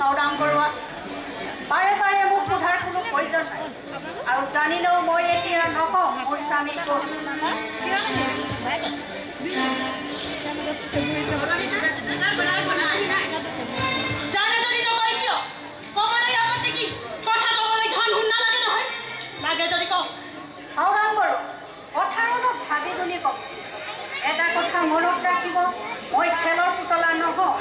চাওদাং কৰোৱা বাৰে বাৰে মোক সোধাৰ কোনো প্ৰয়োজন নাই আৰু জানিলেও মই এতিয়া নকওঁ মোৰ স্বামী ক'ত চাওদাং কৰোঁ কথা অলপ ভাবি গুণি কম এটা কথা মনত ৰাখিব মই খেলৰ পুতলা নহওঁ